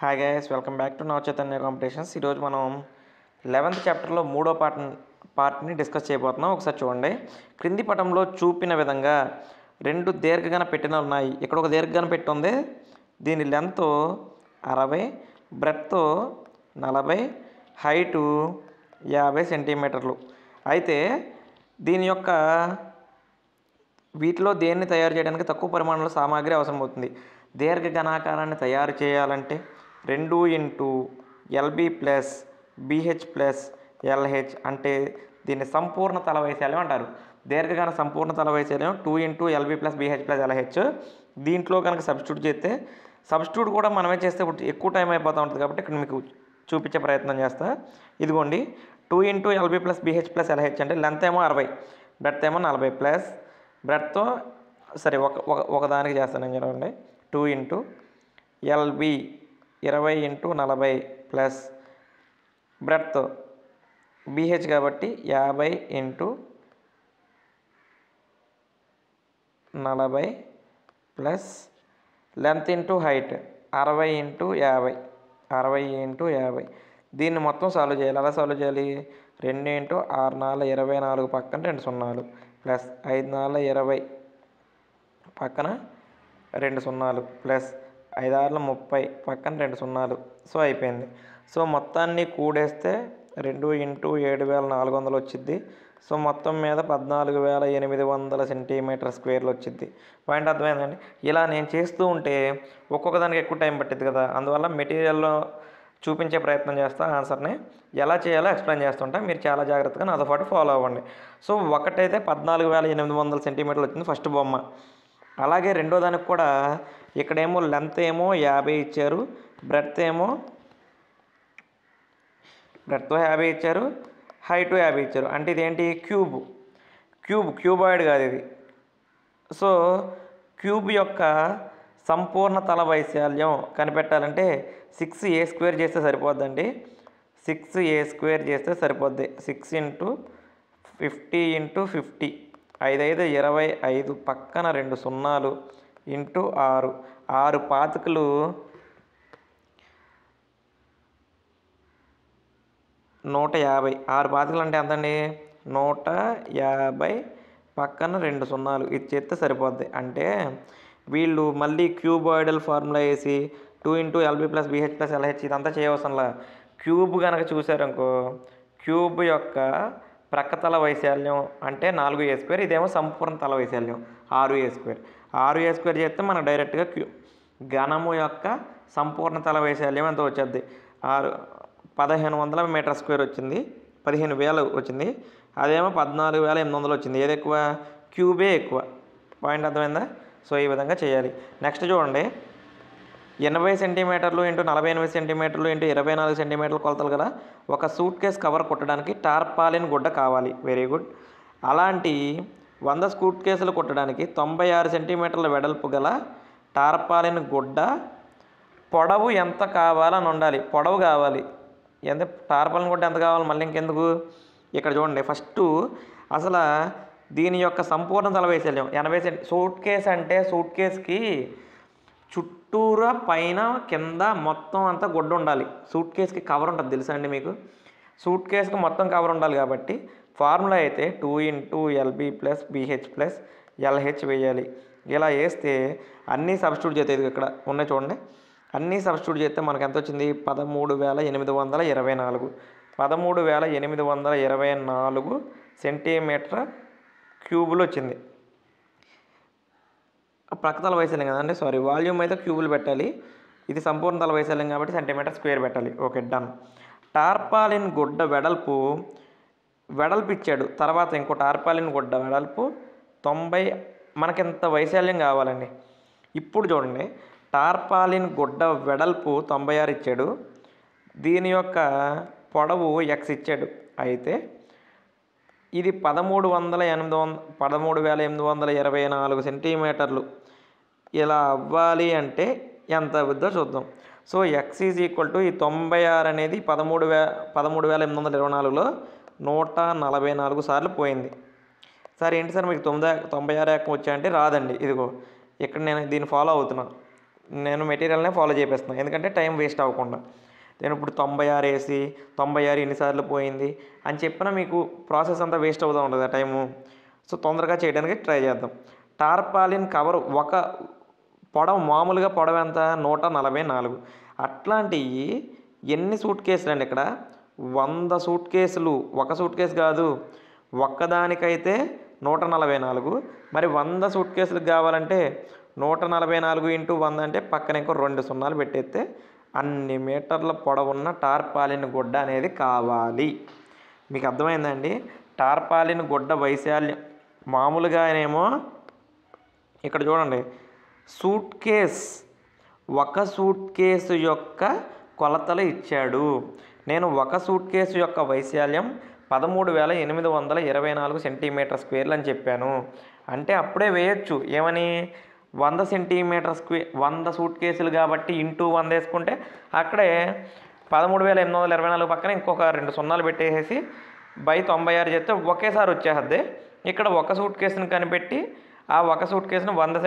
Hi guys, welcome back to నవ Chaitanya competitions. ఈరోజు మనం 11th చాప్టర్లో మూడో పార్ట్ని డిస్కస్ చేయబోతున్నాం. ఒకసారి చూడండి. క్రింది పటంలో చూపిన విధంగా రెండు దీర్ఘగణ పెట్టెలు ఉన్నాయి. ఇక్కడ ఒక దీర్ఘగణ పెట్టి ఉంది. దీని లెంత్ 60, బ్రెడ్త్ 40, హైటు 50 సెంటీమీటర్లు. అయితే దీని యొక్క వీటిలో దేన్ని తయారు చేయడానికి తక్కువ పరిమాణంలో సామాగ్రి అవసరమవుతుంది. దీర్ఘఘనాకారాన్ని తయారు చేయాలంటే 2 into LB plus BH plus LH అంటే దీన్ని సంపూర్ణ తల వైశాల్యం అంటారు. దీర్ఘఘన సంపూర్ణ తల వైశాల్యం 2 into LB plus BH plus LH. దీంట్లో కనుక సబ్స్టిట్యూట్ చేస్తే సబ్స్టిట్యూట్ కూడా మనమే చేస్తే ఎక్కువ టైం అయిపోతూ ఉంటుంది కాబట్టి ఇక్కడ మీకు చూపించే ప్రయత్నం చేస్తా. ఇదిగోండి, 2 into LB plus BH plus LH అంటే లెంత్ ఏమో 60, బ్రెడ్త్ ఏమో 40 ప్లస్ బ్రెడ్తో సరే ఒకదానికి చేస్తాను నేను చూడండి. 2 into LB 20 into 40 plus breadth BH కాబట్టి 50 into 40 plus length into height 60 into 50 దీన్ని మొత్తం సాల్వ్ చేయాలి. ఎలా సాల్వ్ చేయాలి? 2 ఇంటూ 6 4 24 పక్కన 2 సున్నాలు ప్లస్ 5 4 20 పక్కన 2 సున్నాలు ప్లస్ 5 6 30 పక్కన 2 సున్నాలు. సో అయిపోయింది. సో మొత్తాన్ని కూడేస్తే 2 ఇంటూ 7400 వచ్చింది. సో మొత్తం మీద 14800 సెంటీమీటర్ స్క్వేర్లు వచ్చింది. పాయింట్ అర్థమైందండి? ఇలా నేను చేస్తూ ఉంటే ఒక్కొక్క దానికి ఎక్కువ టైం పట్టింది కదా, అందువల్ల మెటీరియల్లో చూపించే ప్రయత్నం చేస్తా. ఆన్సర్ని ఎలా చేయాలో ఎక్స్ప్లెయిన్ చేస్తుంటా. మీరు చాలా జాగ్రత్తగా నాతో పాటు ఫాలో అవ్వండి. సో ఒకటైతే 14800 సెంటీమీటర్లు వచ్చింది ఫస్ట్ బొమ్మ. అలాగే రెండో దానికి కూడా ఇక్కడేమో లెంత్ ఏమో 50 ఇచ్చారు, బ్రెడ్త్ 50 ఇచ్చారు, హైట్ 50 ఇచ్చారు. అంటే ఇదేంటి? క్యూబాయిడ్ కాదు ఇది. సో క్యూబ్ యొక్క సంపూర్ణ తల వైశాల్యం కనిపెట్టాలంటే 6a² చేస్తే సరిపోద్దండి. 6a² చేస్తే సరిపోద్ది. 6 ఇంటూ 50 ఇంటూ 50 5 5 25 పక్కన 2 సున్నాలు ఇంటూ 6 6 పాతికలు 150. 6 పాతికలు అంటే ఎంతండి? 150 పక్కన 2 సున్నాలు ఇది చేస్తే సరిపోద్ది. అంటే వీళ్ళు మళ్ళీ క్యూబాయిడల్ ఫార్ములా వేసి 2 into LB plus BH plus LH ఇదంతా చేయవసరంలా. క్యూబ్ కనుక చూసారనుకో, క్యూబ్ యొక్క ప్రక్కతల వైశాల్యం అంటే 4a². ఇదేమో సంపూర్ణ తల వైశాల్యం 6a². 6a² చేస్తే మనకు డైరెక్ట్గా ఘనము యొక్క సంపూర్ణ తల వైశాల్యం ఎంత వచ్చేది? 1500 మీటర్ స్క్వేర్ వచ్చింది. 15000 వచ్చింది. అదేమో 14800 వచ్చింది. ఏది ఎక్కువ? క్యూబే ఎక్కువ. పాయింట్ అర్థమైందా? సో ఈ విధంగా చేయాలి. నెక్స్ట్ చూడండి, 80 సెంటీమీటర్లు ఇంటూ 48 సెంటీమీటర్లు ఇంటూ 24 సెంటీమీటర్ల కొలతలు గల ఒక సూట్ కేస్ కవర్ కుట్టడానికి టార్పాలిన్ గుడ్డ కావాలి. Very good. అలాంటి 100 సూట్ కేసులు కుట్టడానికి 96 సెంటీమీటర్ల వెడల్పు గల టార్పాలిన్ గుడ్డ పొడవు ఎంత కావాలని ఉండాలి. పొడవు కావాలి. ఎంత టార్పాలిన్ గుడ్డ ఎంత కావాలి? మళ్ళీ ఇంకెందుకు, ఇక్కడ చూడండి. ఫస్ట్ అసలు దీని యొక్క సంపూర్ణ తల వైశాల్యం 80 సూట్ కేస్ అంటే సూట్ కేస్కి చుట్టూరా పైన కింద మొత్తం అంతా గుడ్డ ఉండాలి. సూట్ కేస్కి కవర్ ఉంటుంది తెలుసా అండి మీకు? సూట్ కేస్కి మొత్తం కవర్ ఉండాలి కాబట్టి ఫార్ములా అయితే 2 into LB plus BH plus LH వేయాలి. ఇలా వేస్తే అన్నీ సబ్స్టిట్యూట్ చేస్తే ఇది ఇక్కడ ఉన్నాయి చూడండి, అన్నీ సబ్స్టిట్యూట్ చేస్తే మనకు ఎంత వచ్చింది? 13824. 13824 సెంటీమీటర్ క్యూబులు వచ్చింది. ప్రక్కతల వైశాల్యం కదండి, సారీ వాల్యూమ్ అయితే క్యూబులు పెట్టాలి. ఇది సంపూర్ణ తల వైశాల్యం కాబట్టి సెంటీమీటర్ స్క్వేర్ పెట్టాలి. Okay, done. టార్పాలిన్ గుడ్డ వెడల్పు ఇచ్చాడు. తర్వాత ఇంకో టార్పాలిన్ గుడ్డ వెడల్పు 90. మనకింత వైశాల్యం కావాలండి. ఇప్పుడు చూడండి, టార్పాలిన్ గుడ్డ వెడల్పు 96 ఇచ్చాడు. దీని యొక్క పొడవు X ఇచ్చాడు. అయితే ఇది 13824 సెంటీమీటర్లు ఇలా అవ్వాలి అంటే ఎంత అవుద్దో చూద్దాం. So X is equal to ఈ 96 అనేది 13824లో 144 సార్లు పోయింది. సార్ ఏంటి సార్ మీకు 96 వచ్చాయంటే రాదండి. ఇదిగో ఇక్కడ నేను దీన్ని ఫాలో అవుతున్నాను. నేను మెటీరియల్నే ఫాలో చేపిస్తున్నాను, ఎందుకంటే టైం వేస్ట్ అవ్వకుండా. నేను ఇప్పుడు 96 వేసి 96 ఎన్నిసార్లు పోయింది అని చెప్పినా మీకు ప్రాసెస్ అంతా వేస్ట్ అవుతూ ఉంటుంది ఆ టైము. సో తొందరగా చేయడానికి ట్రై చేద్దాం. టార్పాలిన్ కవర్ ఒక పొడవు, మామూలుగా పొడవు ఎంత, 144. అట్లాంటివి ఎన్ని సూట్ కేసులు అండి ఇక్కడ, 100 సూట్ కేసులు. ఒక సూట్ కేసు కాదు, ఒక్కదానికైతే 144. మరి 100 సూట్ కేసులకు కావాలంటే 144 ఇంటూ 100 అంటే పక్కన ఇంకో 2 సున్నాలు పెట్టేస్తే అన్ని మీటర్ల పొడవున్న టార్పాలిన్ గుడ్డ అనేది కావాలి. మీకు అర్థమైందండి? టార్పాలిన్ గుడ్డ వైశాల్యం మామూలుగానేమో ఇక్కడ చూడండి, సూట్ కేస్, ఒక సూట్ కేసు యొక్క కొలతలు ఇచ్చాడు. నేను ఒక సూట్ కేసు యొక్క వైశాల్యం 13,824 సెంటీమీటర్ స్క్వేర్లు అని చెప్పాను. అంటే అప్పుడే వేయచ్చు ఏమని, 100 సెంటీమీటర్ స్క్వేర్, 100 సూట్ కేసులు కాబట్టి ఇంటూ 100 వేసుకుంటే అక్కడే 13,824 పక్కన ఇంకొక 2 సున్నాలు పెట్టేసి బై 96 చేస్తే ఒకేసారి వచ్చేస్తుంది. ఇక్కడ ఒక సూట్ కేసుని కనిపెట్టి ఆ ఒక సూట్ కేసును 100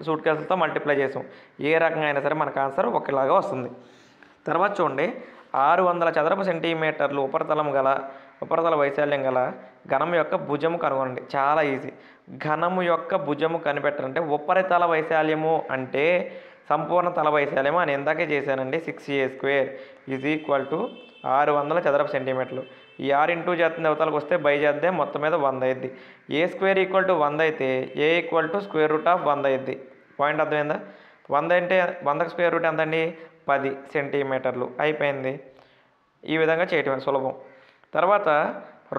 సూట్ కేసులతో మల్టిప్లై చేసాం. ఏ రకంగా అయినా సరే మనకు ఆన్సర్ ఒకేలాగా వస్తుంది. తర్వాత చూడండి, 600 చదరపు సెంటీమీటర్లు ఉపరితల వైశాల్యం గల ఘనము యొక్క భుజము కనుగొనండి. చాలా ఈజీ. ఘనము యొక్క భుజము కనిపెట్టాలంటే ఉపరితల వైశాల్యము అంటే సంపూర్ణ తల వైశాల్యము అని ఇందాకే చేశానండి. 6a² ఈజ్ ఈక్వల్ టు 600 చదరపు సెంటీమీటర్లు. ఈ 6 ఇంటూ చేస్తుంది అవతలకు వస్తే బై చేద్దే మొత్తం మీద 100 అయింది. a² ఈక్వల్ టు 100 అయితే a equal to square root of 100 అయింది. పాయింట్ అర్థమైందా? 100 అంటే 100కి స్క్వేర్ రూట్ ఎంత అండి, 10 సెంటీమీటర్లు. అయిపోయింది. ఈ విధంగా చేయటం సులభం. తర్వాత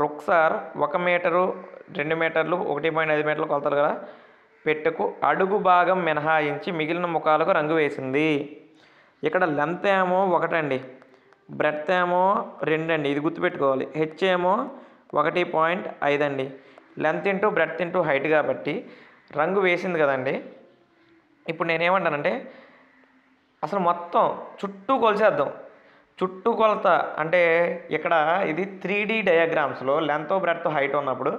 రుక్సార్ 1 మీటరు 2 మీటర్లు 1.5 మీటర్ల కొలతలు గల పెట్టెకు అడుగు భాగం మినహాయించి మిగిలిన ముఖాలకు రంగు వేసింది. ఇక్కడ లెంత్ ఏమో 1 అండి, బ్రెడ్త్ ఏమో 2 అండి. ఇది గుర్తుపెట్టుకోవాలి. హెచ్ ఏమో 1.5 అండి. Length into breadth into height కాబట్టి రంగు వేసింది కదండి. ఇప్పుడు నేనేమంటానంటే అసలు మొత్తం చుట్టూ కొలిచేద్దాం. చుట్టూ కొలత అంటే ఇక్కడ ఇది 3D డయాగ్రామ్స్లో లెంత్ బ్రెడ్త్ హైట్ ఉన్నప్పుడు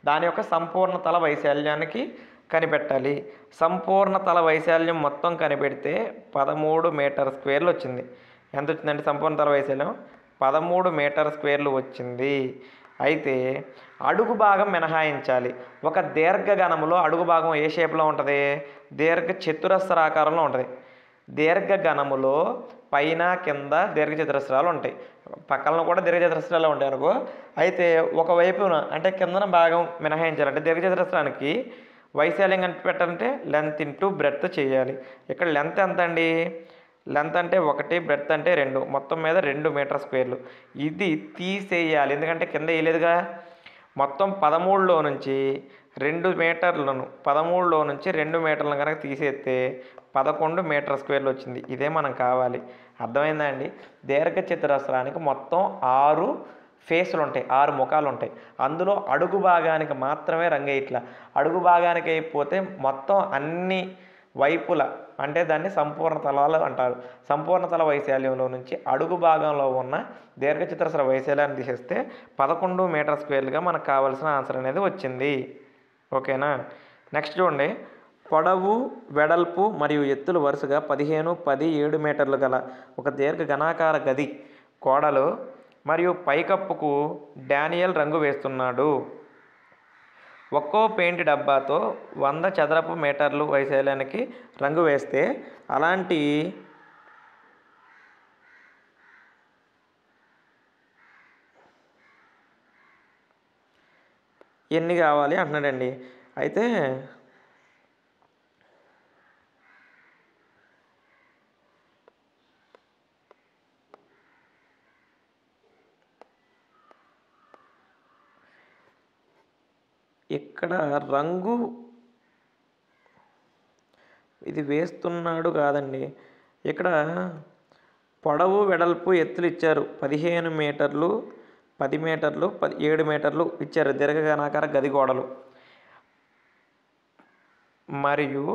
దాని యొక్క సంపూర్ణ తల వైశాల్యానికి కనిపెట్టాలి. సంపూర్ణ తల వైశాల్యం మొత్తం కనిపెడితే 13 మీటర్ స్క్వేర్లు వచ్చింది. ఎంత వచ్చిందంటే సంపూర్ణ తల వైశాల్యం 13 మీటర్ స్క్వేర్లు వచ్చింది. అయితే అడుగు భాగం మినహాయించాలి. ఒక దీర్ఘఘనములో అడుగు భాగం ఏ షేప్లో ఉంటుంది, దీర్ఘ చతురస్రాకారంలో ఉంటుంది. దీర్ఘఘనములో పైన కింద దీర్ఘచతురస్రాలు ఉంటాయి, పక్కన కూడా దీర్ఘచతురస్రాలు ఉంటాయి అనుకో. అయితే ఒకవైపున అంటే కిందన భాగం మినహాయించాలంటే దీర్ఘచతురస్రానికి వైశాల్యం కనిపెట్టాలంటే లెంత్ ఇంటూ బ్రెడ్త్ చేయాలి. ఇక్కడ లెంత్ ఎంత అండి, లెంత్ అంటే 1, బ్రెడ్త్ అంటే 2, మొత్తం మీద 2 మీటర్ స్క్వేర్లు. ఇది తీసేయాలి, ఎందుకంటే కింద వేయలేదుగా. మొత్తం 13లో నుంచి 2 మీటర్లను 13లో నుంచి 2 మీటర్లను కనుక తీసేస్తే 11 మీటర్ స్క్వేర్లు వచ్చింది. ఇదే మనం కావాలి. అర్థమైందా అండి? దీర్ఘ చతురస్రానికి మొత్తం 6 ఫేసులు ఉంటాయి, 6 ముఖాలు ఉంటాయి. అందులో అడుగు భాగానికి మాత్రమే రంగు ఇట్లా. అడుగు భాగానికి అయిపోతే మొత్తం అన్ని వైపుల అంటే దాన్ని సంపూర్ణ తలాలు అంటారు. సంపూర్ణ తల వైశాల్యంలో నుంచి అడుగు భాగంలో ఉన్న దీర్ఘచతురస్ర వైశాల్యాన్ని తీసేస్తే 11 మీటర్ స్క్వేర్లుగా మనకు కావాల్సిన ఆన్సర్ అనేది వచ్చింది. ఓకేనా? నెక్స్ట్ చూడండి, పొడవు వెడల్పు మరియు ఎత్తులు వరుసగా 15, 10, 7 మీటర్లు గల ఒక దీర్ఘ ఘనాకార గది గోడలు మరియు పైకప్పుకు డానియల్ రంగు వేస్తున్నాడు. ఒక్కో పెయింట్ డబ్బాతో 100 చదరపు మీటర్లు వైశాల్యానికి రంగు వేస్తే అలాంటి ఎన్ని కావాలి అంటున్నాడండి. అయితే ఇక్కడ రంగు ఇది వేస్తున్నాడు కాదండి, ఇక్కడ పొడవు వెడల్పు ఎత్తులు ఇచ్చారు. 15 మీటర్లు 10 మీటర్లు 7 మీటర్లు ఇచ్చారు దీర్ఘఘనాకార గది గోడలు. మరియు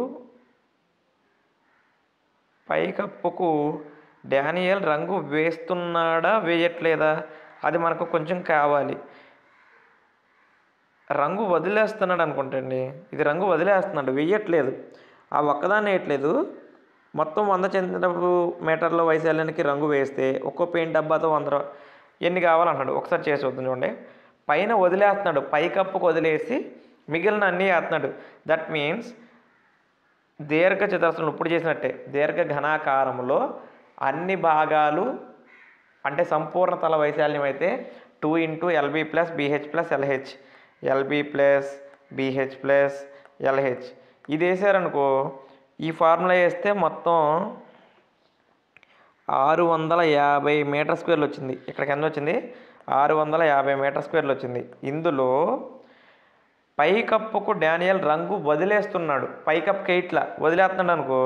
పైకప్పుకు డానియల్ రంగు వేస్తున్నాడా వేయట్లేదా అది మనకు కొంచెం కావాలి. రంగు వదిలేస్తున్నాడు అనుకుంటండి. ఇది రంగు వదిలేస్తున్నాడు, వేయట్లేదు. ఆ ఒక్కదాన్ని వేయట్లేదు, మొత్తం 100 చదరపు మీటర్ల వైశాల్యానికి రంగు వేస్తే ఒక్కో పెయింట్ డబ్బాతో 100 ఎన్ని కావాలంటున్నాడు. ఒకసారి చేసి చూద్దాం చూడండి. పైన వదిలేస్తున్నాడు, పైకప్పుకు వదిలేసి మిగిలిన అన్నీ వేస్తున్నాడు. దట్ మీన్స్ దీర్ఘ చతురస్రం ఇప్పుడు చేసినట్టే దీర్ఘ ఘనాకారంలో అన్ని భాగాలు అంటే సంపూర్ణ తల వైశాల్యం అయితే 2 × LB + BH + LH LB + BH + LH ఇది వేసారనుకో, ఈ ఫార్ములా వేస్తే మొత్తం 650 మీటర్ స్క్వేర్లు వచ్చింది. ఇక్కడికి ఎంత వచ్చింది? 650 మీటర్ స్క్వేర్లు వచ్చింది. ఇందులో పైకప్పుకు డానియల్ రంగు వదిలేస్తున్నాడు. పైకప్పుకి ఇట్లా వదిలేస్తున్నాడు అనుకో,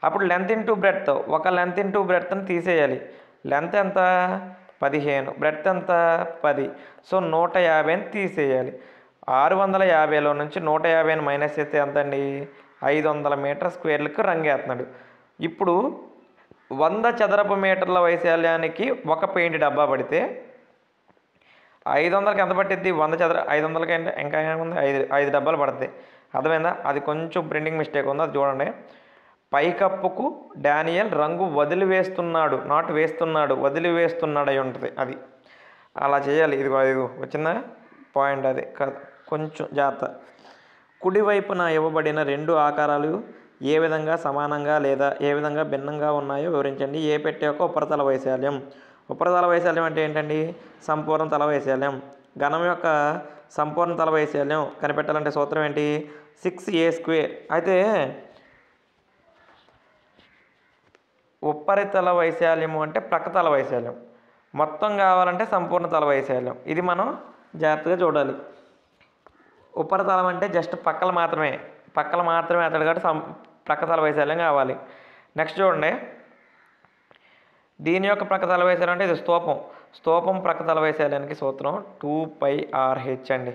అప్పుడు లెంత్ ఇంటూ బ్రెడ్త్, ఒక లెంత్ ఇంటూ బ్రెడ్త్ని తీసేయాలి. లెంత్ ఎంత? 15, బ్రెడ్త్ ఎంత? 10. సో 150ని తీసేయాలి. 650లో నుంచి 150ని మైనస్ చేస్తే ఎంత అండి? 500 మీటర్ స్క్వేర్లకు రంగు వేస్తున్నాడు. ఇప్పుడు 100 చదరపు మీటర్ల వైశాల్యానికి ఒక పెయింట్ డబ్బా పడితే 500కి ఎంత పట్టిద్ది? 500కి అంటే ఇంకా ఏముంది? 5 డబ్బాలు పడుతుంది. అర్థమైందా? అది కొంచెం ప్రింటింగ్ మిస్టేక్ ఉంది, అది చూడండి. పైకప్పుకు డానియల్ రంగు వదిలివేస్తున్నాడు, నాట్ వేస్తున్నాడు, వదిలివేస్తున్నాడు అయి ఉంటుంది. అది అలా చేయాలి. ఇదిగో వచ్చిందా పాయింట్? అది కాదు, కొంచెం జాగ్రత్త. కుడివైపున ఇవ్వబడిన 2 ఆకారాలు ఏ విధంగా సమానంగా లేదా ఏ విధంగా భిన్నంగా ఉన్నాయో వివరించండి. ఏ పెట్టె యొక్క ఉపరితల వైశాల్యం? ఉపరితల వైశాల్యం అంటే ఏంటండి? సంపూర్ణ తల వైశాల్యం. ఘనం యొక్క సంపూర్ణ తల వైశాల్యం కనిపెట్టాలంటే సూత్రం ఏంటి? 6a². అయితే ఉపరితల వైశాల్యము అంటే ప్రక్కతల వైశాల్యం, మొత్తం కావాలంటే సంపూర్ణ తల వైశాల్యం. ఇది మనం జాగ్రత్తగా చూడాలి. ఉపరితలం అంటే జస్ట్ పక్కల మాత్రమే అతడు కాబట్టి ప్రక్కతల వైశాల్యం కావాలి. నెక్స్ట్ చూడండి, దీని యొక్క ప్రక్కతల వైశాల్యం అంటే ఇది స్తూపం ప్రక్కతల వైశాల్యానికి సూత్రం 2πRh అండి.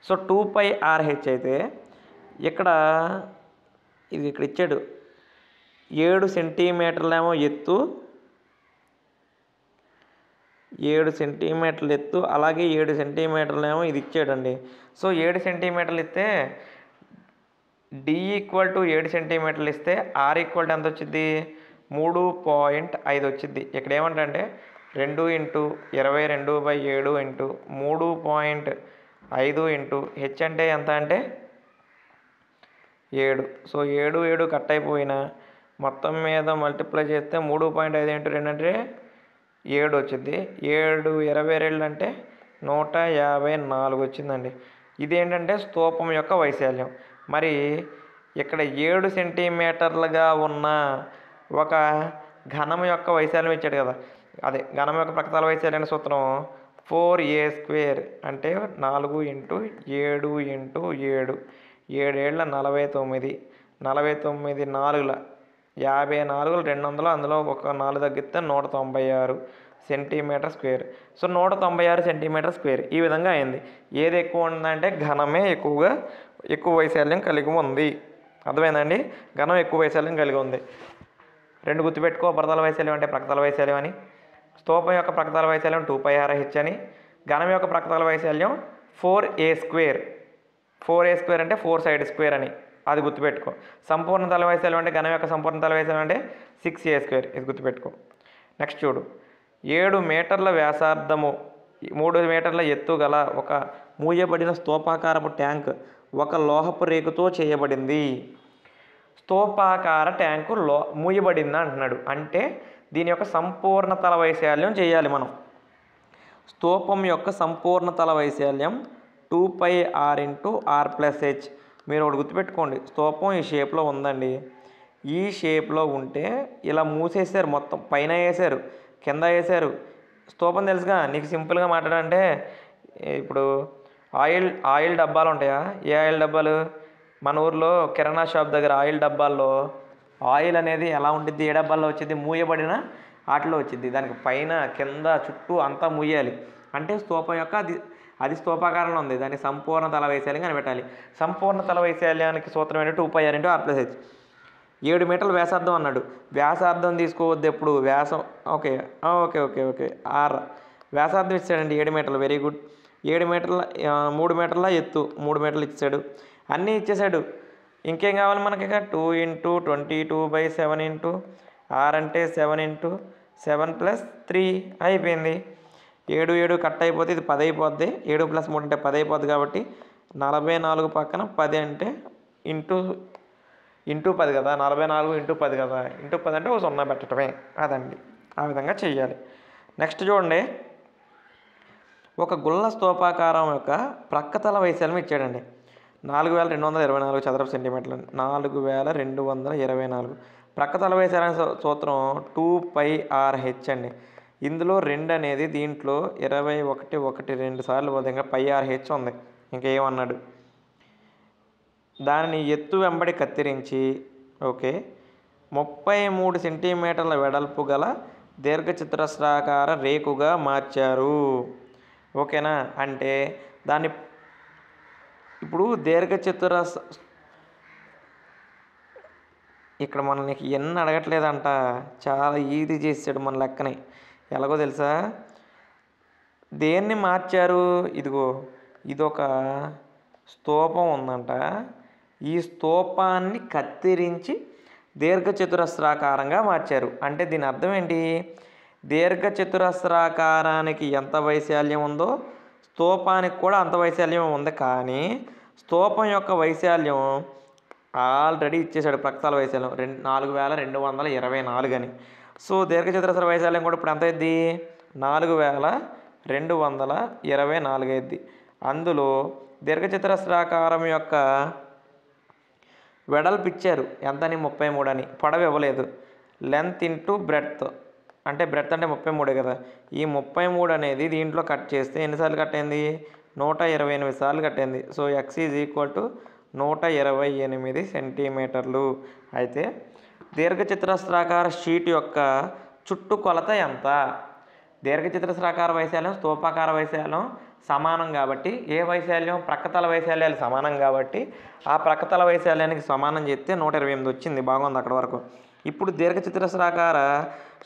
సో 2πRh అయితే ఇక్కడ ఇచ్చాడు 7 సెంటీమీటర్లేమో ఎత్తు, 7 సెంటీమీటర్లు ఎత్తు, అలాగే 7 సెంటీమీటర్లేమో ఇది ఇచ్చాడండి. సో 7 సెంటీమీటర్లు ఇస్తే D = 7 సెంటీమీటర్లు ఇస్తే R = ఎంత వచ్చింది? 3.5 వచ్చింది. ఇక్కడ ఏమంటే 2 × 22/7 × 3.5 H అంటే ఎంత అంటే 7. సో 7 కట్ అయిపోయినా మొత్తం మీద మల్టిప్లై చేస్తే 3.5 × 2 అంటే 7 వచ్చింది. 7 22 అంటే 154 వచ్చిందండి. ఇదేంటంటే స్తూపం యొక్క వైశాల్యం. మరి ఇక్కడ 7 సెంటీమీటర్లుగా ఉన్న ఒక ఘనం యొక్క వైశాల్యం ఇచ్చాడు కదా, అదే ఘనం యొక్క ప్రక్కతల వైశాల్యం సూత్రం 4a² అంటే 4 × 7 × 7 7 49 49 4 54 200, అందులో ఒక 4 తగ్గిస్తే 196 centimetre square. So 196 centimetre square ఈ విధంగా అయింది. ఏది ఎక్కువ ఉందంటే ఘనమే ఎక్కువ వైశాల్యం కలిగి ఉంది. అర్థమైందండి? ఘనం ఎక్కువ వైశాల్యం కలిగి ఉంది. 2 గుర్తుపెట్టుకో, ఉపరితల వైశాల్యం అంటే ప్రక్కతల వైశాల్యం అని, స్తూపం యొక్క ప్రక్కతల వైశాల్యం 2πRh అని, ఘనం యొక్క ప్రక్కతల వైశాల్యం 4a². 4a² అంటే 4 సైడ్ స్క్వేర్ అని, అది గుర్తుపెట్టుకో. సంపూర్ణ తల వైశాల్యం అంటే ఘనం యొక్క సంపూర్ణ తల వైశాల్యం అంటే 6a², ఇది గుర్తుపెట్టుకో. నెక్స్ట్ చూడు, 7 మీటర్ల వ్యాసార్థము 3 మీటర్ల ఎత్తు గల ఒక మూయబడిన స్తూపాకారపు ట్యాంక్ ఒక లోహపు రేకుతో చేయబడింది. స్తూపాకార ట్యాంకు మూయబడింది అంటున్నాడు. అంటే దీని యొక్క సంపూర్ణ తల వైశాల్యం చేయాలి మనం. స్తూపం యొక్క సంపూర్ణ తల వైశాల్యం 2πR × R+H. మీరు ఒకటి గుర్తుపెట్టుకోండి, స్తూపం ఈ షేప్లో ఉందండి. ఈ షేప్లో ఉంటే ఇలా మూసేసారు, మొత్తం పైన వేసారు, కింద వేసారు. స్తూపం తెలుసుగా నీకు, సింపుల్గా మాట్లాడంటే ఇప్పుడు ఆయిల్ డబ్బాలు ఉంటాయా? ఏ ఆయిల్ డబ్బాలు? మన ఊర్లో కిరాణా షాప్ దగ్గర ఆయిల్ డబ్బాల్లో ఆయిల్ అనేది ఎలా ఉంటుంది? ఏ డబ్బాల్లో వచ్చింది? మూయబడిన వాటిలో వచ్చింది. దానికి పైన కింద చుట్టూ అంతా మూయాలి. అంటే స్తూపం యొక్క అది స్తూపాకారంలో ఉంది, దాన్ని సంపూర్ణ తల వైశాల్యం కనిపెట్టాలి. సంపూర్ణ తల వైశాల్యానికి సూత్రం ఏంటి? 2πR × R+H. 7 మీటర్ల వ్యాసార్థం అన్నాడు. వ్యాసార్థం తీసుకోవద్దు ఎప్పుడు, వ్యాసం. Okay okay okay okay r వ్యాసార్థం ఇచ్చాడండి 7 మీటర్లు. Very good. 7 మీటర్ల 3 మీటర్ల ఎత్తు 3 మీటర్లు ఇచ్చాడు, అన్నీ ఇచ్చేసాడు. ఇంకేం కావాలి మనకి ఇక 2 ఇంటూ 22/7 ఇంటూ ఆర్ అంటే 7 ఇంటూ 7 ప్లస్ 3 అయిపోయింది. 7 7 కట్ అయిపోతే ఇది 10 అయిపోద్ది. 7 ప్లస్ 3 అంటే 10 అయిపోద్ది కాబట్టి 44 పక్కన 10 అంటే ఇంటూ 10 కదా, 44 ఇంటూ 10 కదా, ఇంటూ 10 అంటే ఒక 0 పెట్టడమే. అదండి, ఆ విధంగా చెయ్యాలి. నెక్స్ట్ చూడండి, ఒక గుళ్ళ స్తూపాకారం యొక్క ప్రక్కతల వైశాల్యం ఇచ్చాడండి. 4224 చదరపు సెంటీమీటర్లు. 4224 ప్రక్కతల వైశాల్యం సూత్రం 2πRH అండి. ఇందులో 2 అనేది దీంట్లో 21 1 2 సార్లు పోతే ఇంకా πRH ఉంది. ఇంకేమన్నాడు, దానిని ఎత్తు వెంబడి కత్తిరించి 33 సెంటీమీటర్ల వెడల్పు గల దీర్ఘచతురస్రాకార రేకుగా మార్చారు. ఓకేనా, అంటే దాన్ని ఇప్పుడు ఇక్కడ మనకి ఎన్ని అడగట్లేదంట, చాలా ఈజీ చేసాడు మన లెక్కని. ఎలాగో తెలుసా, దేన్ని మార్చారు, ఇదిగో ఇదొక స్తూపం ఉందంట. ఈ స్తూపాన్ని కత్తిరించి దీర్ఘచతురస్రాకారంగా మార్చారు. అంటే దీని అర్థం ఏంటి, దీర్ఘచతురస్రాకారానికి ఎంత వైశాల్యం ఉందో స్తూపానికి కూడా అంత వైశాల్యం ఉంది. కానీ స్తూపం యొక్క వైశాల్యం ఆల్రెడీ ఇచ్చేసాడు, ప్రక్కతల వైశాల్యం 4224 అని. సో దీర్ఘచతురస్ర వైశాల్యం కూడా ఇప్పుడు ఎంత అయింది, 4224 అయింది. అందులో దీర్ఘచతురస్రాకారం యొక్క వెడల్పు ఇచ్చారు ఎంతని, 33 అని. పొడవు ఇవ్వలేదు. లెంత్ ఇంటూ బ్రెడ్త్ అంటే 33 కదా. ఈ 33 అనేది దీంట్లో కట్ చేస్తే ఎన్నిసార్లు కట్ అయింది, 128 సార్లు కట్ అయింది. So x is equal to 128 సెంటీమీటర్లు. అయితే దీర్ఘచతురస్రాకార షీట్ యొక్క చుట్టుకొలత ఎంత, దీర్ఘచతురస్రాకార వైశాల్యం స్తూపాకార వైశాల్యం సమానం కాబట్టి, ఏ వైశాల్యం, ప్రక్కతల వైశాల్యాలు సమానం కాబట్టి ఆ ప్రక్కతల వైశాల్యానికి సమానం చేస్తే 128 వచ్చింది. బాగుంది అక్కడ వరకు. ఇప్పుడు దీర్ఘచతురస్రాకార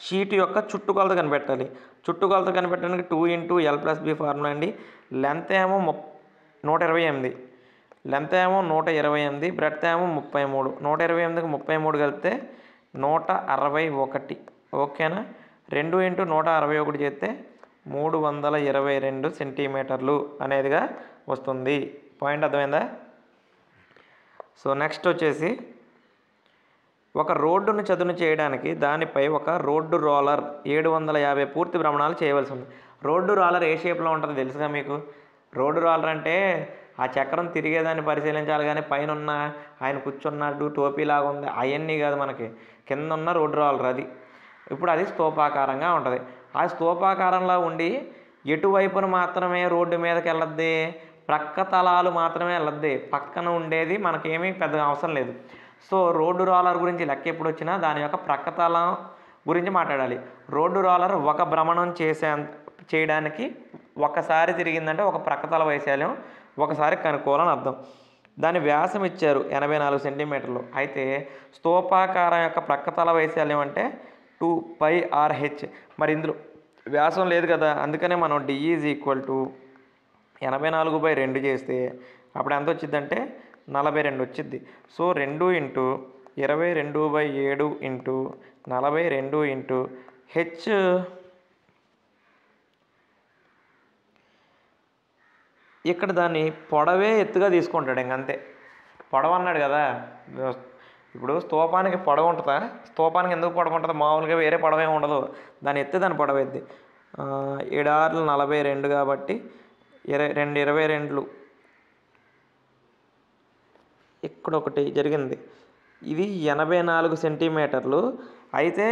షీట్ యొక్క చుట్టుకొలత కనిపెట్టాలి. చుట్టుకొలత కనిపెట్టడానికి 2 ఇంటూ L+B ఫార్ములా అండి. లెంత్ ఏమో 128, లెంత్ ఏమో 128, బ్రెడ్త్ ఏమో 33. 128కి 33 కలిపితే 161. ఓకేనా, 2 ఇంటూ 161 చేస్తే 322 సెంటీమీటర్లు అనేదిగా వస్తుంది. పాయింట్ అర్థమైందా? సో నెక్స్ట్ వచ్చేసి, ఒక రోడ్డును చదును చేయడానికి దానిపై ఒక రోడ్డు రోలర్ 750 పూర్తి భ్రమణాలు చేయవలసి ఉంది. రోడ్డు రోలర్ ఏ షేప్లో ఉంటుందో తెలుసుగా మీకు. రోడ్డు రోలర్ అంటే ఆ చక్రం తిరిగేదాన్ని పరిశీలించాలి, కానీ పైన ఉన్న ఆయన కూర్చున్నాడు టోపీలాగా ఉంది అవన్నీ కాదు, మనకి కింద ఉన్న రోడ్డు రోలర్ అది. ఇప్పుడు అది స్తూపాకారంగా ఉంటుంది. ఆ స్తూపాకారంలో ఉండి ఎటువైపున మాత్రమే రోడ్డు మీదకి వెళ్ళద్ది, ప్రక్క తలాలు మాత్రమే వెళ్ళద్ది, పక్కన ఉండేది మనకేమీ పెద్దగా అవసరం లేదు. సో రోడ్డు రోలర్ గురించి లెక్క ఎప్పుడు వచ్చినా దాని యొక్క ప్రక్క తలం గురించి మాట్లాడాలి. రోడ్డు రోలర్ ఒక భ్రమణం చేయడానికి ఒకసారి తిరిగిందంటే ఒక ప్రక్కతల వైశాల్యం ఒకసారి కనుక్కోవాలని అర్థం. దాని వ్యాసం ఇచ్చారు 84 సెంటీమీటర్లు. అయితే స్తూపాకారం యొక్క ప్రక్కతల వైశాల్యం అంటే 2πRH. మరి ఇందులో వ్యాసం లేదు కదా, అందుకనే మనం D ఈజ్ ఈక్వల్ టు 84/2 చేస్తే అప్పుడు ఎంత వచ్చిందంటే 42 వచ్చింది. So 2 into 22/7 into 42 into H ఇక్కడ దాన్ని పొడవే ఎత్తుగా తీసుకుంటాడు. ఇంకంతే, పొడవ అన్నాడు కదా. ఇప్పుడు స్తూపానికి పొడవ ఉంటుందా, స్తూపానికి ఎందుకు పొడవ ఉంటుంది, మామూలుగా వేరే పొడవే ఉండదు, దాని ఎత్తే దాని పొడవ ఎత్తి 7 6 42 కాబట్టి 22 ఇక్కడ ఒకటి జరిగింది. ఇది 84 సెంటీమీటర్లు. అయితే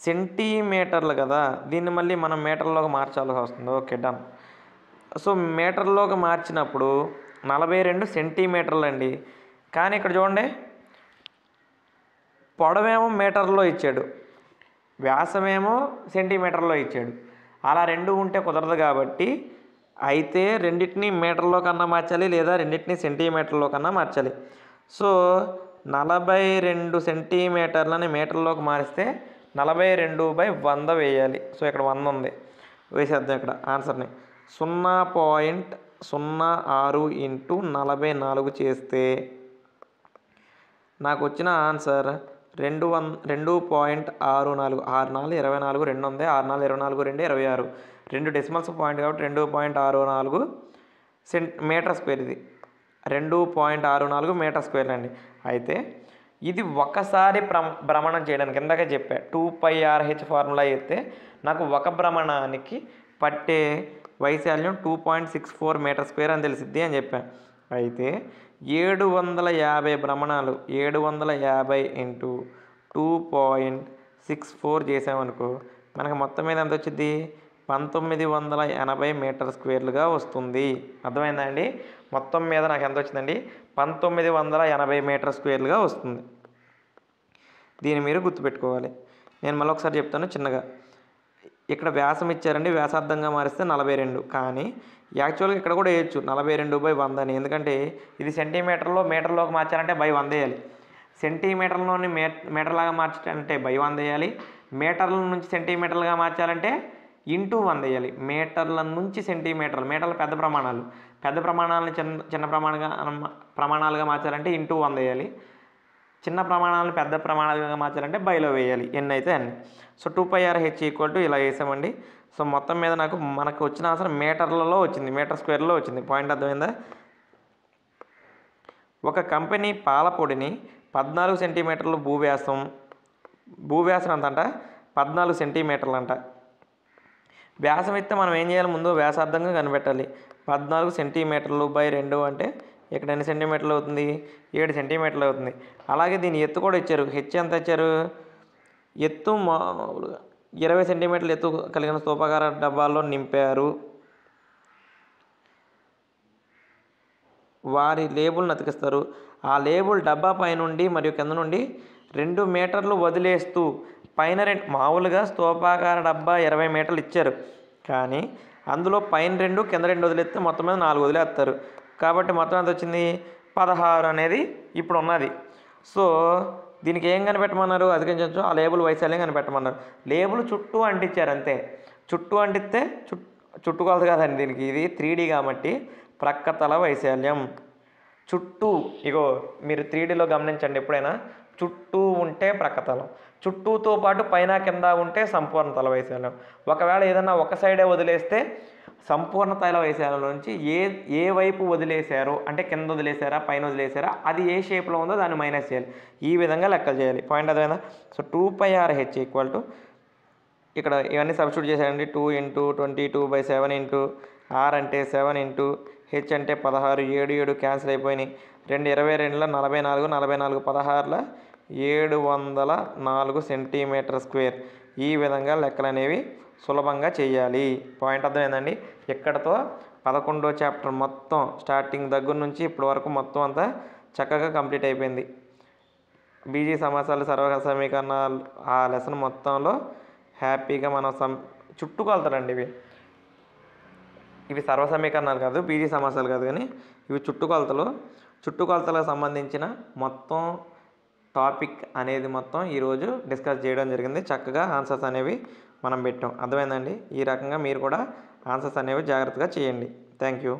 సెంటీమీటర్లు కదా, దీన్ని మళ్ళీ మనం మీటర్లోకి మార్చాల్సి వస్తుంది. Okay done. సో మీటర్లోకి మార్చినప్పుడు 42 సెంటీమీటర్లు అండి. కానీ ఇక్కడ చూడండి, పొడవేమో మీటర్లో ఇచ్చాడు, వ్యాసమేమో సెంటీమీటర్లో ఇచ్చాడు. అలా రెండు ఉంటే కుదరదు కాబట్టి అయితే రెండింటినీ మీటర్లో కన్నా మార్చాలి, లేదా రెండింటినీ సెంటీమీటర్లో కన్నా మార్చాలి. సో 42 సెంటీమీటర్లని మీటర్లోకి మారిస్తే 42/100 వేయాలి. సో ఇక్కడ 100 ఉంది, వేసేద్దాం ఇక్కడ ఆన్సర్ని. 0.06 ఇంటూ 44 చేస్తే నాకు వచ్చిన ఆన్సర్ 2.64 64 24 2 ఉంది 64 24 2 26 2 డెసిమల్స్ పాయింట్ కాబట్టి 2.64 మీటర్ స్క్వేర్ ఇది 2.64 మీటర్ స్క్వేర్ అండి. అయితే ఇది ఒకసారి భ్రమణం చేయడానికి ఇందాక చెప్పా 2πRH ఫార్ములా అయితే నాకు ఒక భ్రమణానికి పట్టే వైశాల్యం 2.64 మీటర్ స్క్వేర్ అని తెలిసిద్ది అని చెప్పాను. అయితే 750 భ్రమణాలు 750 ఇంటూ 2.64 చేసామనుకో మనకు మొత్తం మీద ఎంత వచ్చింది 1980 మీటర్ స్క్వేర్లుగా వస్తుంది. అర్థమైందా అండి? మొత్తం మీద నాకు ఎంత వచ్చిందండి 1980 మీటర్ స్క్వేర్లుగా వస్తుంది. దీన్ని మీరు గుర్తుపెట్టుకోవాలి. నేను మళ్ళీ ఒకసారి చెప్తాను చిన్నగా. ఇక్కడ వ్యాసం ఇచ్చారండి, వ్యాసార్థంగా మారిస్తే 42, కానీ యాక్చువల్గా ఇక్కడ కూడా వేయచ్చు 42/100 అని. ఎందుకంటే ఇది సెంటీమీటర్లో మీటర్లోకి మార్చాలంటే 100 వేయాలి, సెంటీమీటర్లోని మీటర్లాగా మార్చాలంటే 100 వేయాలి, మీటర్ల నుంచి సెంటీమీటర్లుగా మార్చాలంటే ఇంటూ 100 వేయాలి. మీటర్ల నుంచి సెంటీమీటర్లు, మీటర్ల పెద్ద ప్రమాణాలను చిన్న ప్రమాణాలుగా మార్చాలంటే ఇంటూ 100 వేయాలి, చిన్న ప్రమాణాలను పెద్ద ప్రమాణాలుగా మార్చాలంటే బైలో వేయాలి, ఎన్ని అయితే అన్ని. సో 2πRH ఇలా వేసామండి. సో మొత్తం మీద మనకు వచ్చిన ఆన్సర్ మీటర్లలో వచ్చింది, మీటర్ స్క్వేర్లో వచ్చింది. పాయింట్ అర్థమైందా? ఒక కంపెనీ పాల పొడిని 14 సెంటీమీటర్లు భూవ్యాసం అంతంట 14 సెంటీమీటర్లు అంట. వ్యాసం ఇస్తే మనం ఏం చేయాలి, ముందు వ్యాసార్థంగా కనిపెట్టాలి. 14 సెంటీమీటర్లు బై 2 అంటే ఇక్కడ ఎన్ని సెంటీమీటర్లు అవుతుంది, 7 సెంటీమీటర్లు అవుతుంది. అలాగే దీని ఎత్తు కూడా ఇచ్చారు. హెచ్ ఎంత ఇచ్చారు, ఎత్తు మామూలుగా 20 సెంటీమీటర్ల ఎత్తు కలిగిన స్తూపాకార డబ్బాల్లో నింపారు. వారి లేబుల్ని అతికిస్తారు. ఆ లేబుల్ డబ్బా పైనుండి మరియు కింద నుండి 2 మీటర్లు వదిలేస్తూ పైన మామూలుగా స్తూపాకార డబ్బా 20 మీటర్లు ఇచ్చారు, కానీ అందులో పైన 2 కింద 2 వదిలేస్తే మొత్తం మీద 4 వదిలేస్తారు. కాబట్టి మొత్తం ఎంత వచ్చింది 16 అనేది ఇప్పుడు ఉన్నది. సో దీనికి ఏం కనిపెట్టమన్నారు, అధికంచవచ్చు ఆ లేబుల్ వైశాల్యం కనిపెట్టమన్నారు. లేబుల్ చుట్టూ అంటించారు అంతే. చుట్టూ అంటిస్తే చుట్టుకొలత కాదండి దీనికి, ఇది 3D కాబట్టి ప్రక్కతల వైశాల్యం. చుట్టూ ఇగో మీరు 3Dలో గమనించండి, ఎప్పుడైనా చుట్టూ ఉంటే ప్రక్కతలం, చుట్టూతో పాటు పైన కింద ఉంటే సంపూర్ణ తల వైశాల్యం. ఒకవేళ ఏదన్నా ఒక సైడే వదిలేస్తే సంపూర్ణ తల వైశాల్యం నుంచి ఏ వైపు వదిలేశారో, అంటే కింద వదిలేశారా పైన వదిలేశారా, అది ఏ షేప్లో ఉందో దాన్ని మైనస్ చేయాలి. ఈ విధంగా లెక్కలు చేయాలి. పాయింట్ అదేనా? సో 2πRH ఇక్కడ ఇవన్నీ సబ్స్టిట్యూట్ చేశారండి. 2 × 22/7 ఇంటూ R అంటే 7 ఇంటూ హెచ్ అంటే 16, 7 7 క్యాన్సిల్ అయిపోయినాయి. 2 22 44, 44 16 704 సెంటీమీటర్ స్క్వేర్. ఈ విధంగా లెక్కలు అనేవి సులభంగా చేయాలి. పాయింట్ అర్థమైందండి? ఇక్కడతో 11వ చాప్టర్ మొత్తం స్టార్టింగ్ దగ్గర నుంచి ఇప్పటి వరకు మొత్తం అంతా చక్కగా కంప్లీట్ అయిపోయింది. బీజీ సమాసాలు, సర్వ సమీకరణాలు ఆ లెసన్ మొత్తంలో హ్యాపీగా మనం చుట్టుకొలతలండి ఇవి సర్వ సమీకరణాలు కాదు, బీజీ సమాసాలు కాదు, కానీ ఇవి చుట్టుకొలతలకు సంబంధించిన మొత్తం టాపిక్ అనేది మొత్తం ఈరోజు డిస్కస్ చేయడం జరిగింది. చక్కగా ఆన్సర్స్ అనేవి మనం పెట్టాం. అర్థమైందండి? ఈ రకంగా మీరు కూడా ఆన్సర్స్ అనేవి జాగ్రత్తగా చేయండి. Thank you.